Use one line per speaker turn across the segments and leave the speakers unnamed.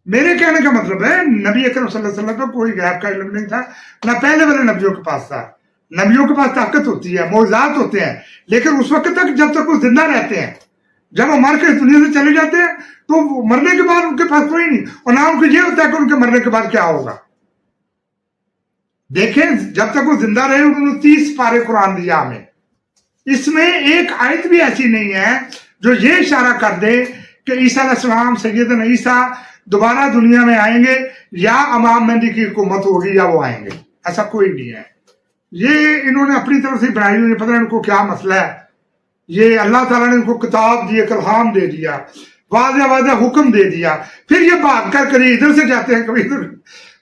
میرے کہنے کا مطلب ہے نبی اکرم صلی اللہ علیہ وسلم کو کوئی غیب کا علم نہیں تھا، نہ پہلے والے نبیوں کے پاس تھا۔ نبیوں کے پاس طاقت ہوتی ہے، معجزات ہوتے ہیں، لیکن اس وقت تک جب تک وہ زندہ رہتے ہیں، جب وہ مر کے اس دنیا سے چلے جاتے ہیں تو مرنے کے بعد ان کے پاس کوئی نہیں، اور نہ ان کو یہ ہوتا ہے کہ ان کے مرنے کے بعد کیا ہوگا۔ دیکھیں جب تک وہ زندہ رہے انہوں نے 30 پارے قرآن دیا ہمیں، اس میں ایک آیت بھی ایسی نہیں ہے جو یہ اشارہ کر دے کہ عیسیٰ علیہ السلام سیدنا عیسیٰ دوبارہ دنیا میں آئیں گے یا امام مہدی کی حکومت ہوگی یا وہ آئیں گے، ایسا کوئی نہیں ہے۔ یہ انہوں نے اپنی طرف سے بنائی ہوئی، پتہ نہیں ان کو کیا مسئلہ ہے۔ یہ اللہ تعالیٰ نے ان کو کتاب دی، کلام دے دیا، واضح واضح حکم دے دیا، پھر یہ بھاگ کر کبھی ادھر سے جاتے ہیں کبھی ادھر۔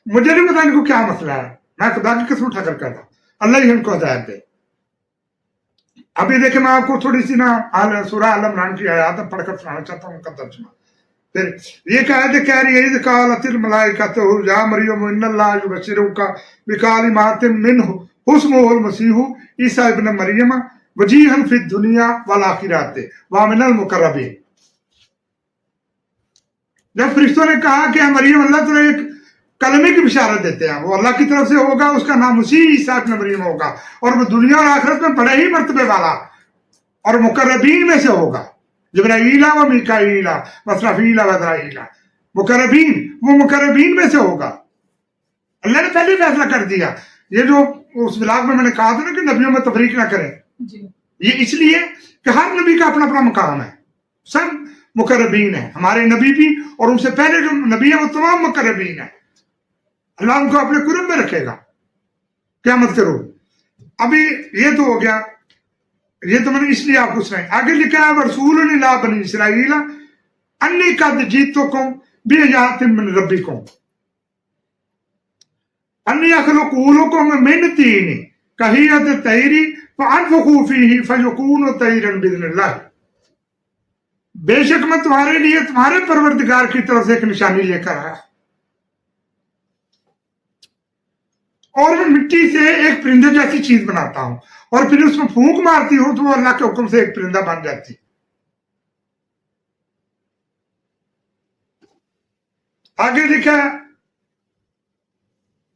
مجھے نہیں پتا ان کو کیا مسئلہ ہے، میں خدا کی قسم اٹھا کر کہتا ہوں اللہ ہی ان کو ہدایت دے۔ ابھی دیکھیں میں آپ کو تھوڑی سی سورہ آل عمران کی آیات پڑھ کر سنانا چاہتا ہوں کا ترجمہ۔ پھر یہ آیت کہہ رہی ہے قالت الملائکۃ یا مریم ان اللہ یبشرک بکلمات منہ اسمہ المسیح عیسیٰ ابن مریم وجیہا فی الدنیا والآخرۃ ومن المقربین۔ جب فرشتوں نے کہا کہ مریم اللہ تعالیٰ ایک کلمے کی بشارت دیتے ہیں، وہ اللہ کی طرف سے ہوگا، اس کا نام مسیح عیسیٰ ابن مریم ہوگا، اور وہ دنیا اور آخرت میں بڑے ہی مرتبے والا اور مقربین میں سے ہوگا، جبرائیل و میکائیل و اسرافیل و عزرائیل، مقربین، وہ مقربین میں سے ہوگا۔ اللہ نے پہلے فیصلہ کر دیا۔ یہ جو اس بلاگ میں نے کہا تھا نا کہ نبیوں میں تفریق نہ کریں، یہ اس لیے کہ ہر نبی کا اپنا اپنا مقام ہے، سب مقربین ہیں، ہمارے نبی بھی اور ان سے پہلے جو نبی ہیں وہ تمام مقربین ہیں۔ اللہ ان کو اپنے قرب میں رکھے گا قیامت کے روز۔ ابھی یہ تو ہو گیا، یہ تو میں نے اس لیے آپ کو سنائی۔ آگے لکھا ہے رسول الی بنی اسرائیل انی قد جئتکم بآیات من ربکم انی اخلق لکم من طین کہیئۃ الطیر فانفخوا فیہ فیکون طیرا باذن اللہ۔ بے شک میں تمہارے لیے تمہارے پروردگار کی طرف سے ایک نشانی لے کر آیا، اور میں مٹی سے ایک پرندے جیسی چیز بناتا ہوں، اور پھر اس میں پھونک مارتی ہوں تو وہ اللہ کے حکم سے ایک پرندہ بن جاتی۔ آگے لکھا ہے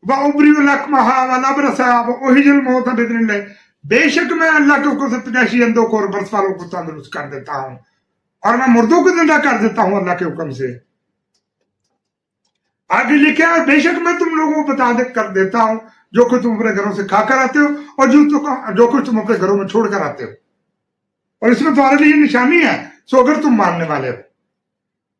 وَأُبْرِئُ الْأَكْمَحَ وَالْأَبْرَصَ وَأُحْيِي الْمَوْتَى بِإِذْنِ اللَّهِ۔ بے شک میں اللہ کے حکم سے پیدائشی اندھوں کو اور برس والوں کو تندرست کر دیتا ہوں، اور میں مردوں کو زندہ کر دیتا ہوں اللہ کے حکم سے۔ آگے لکھا ہے بے شک میں تم لوگوں کو بتا کر دیتا ہوں جو کچھ تم اپنے گھروں سے کھا کر آتے ہو اور جو کچھ تم اپنے گھروں میں چھوڑ کر آتے ہو، اور اس میں تمہارے لیے نشانی ہے، سو اگر تم ماننے والے ہو۔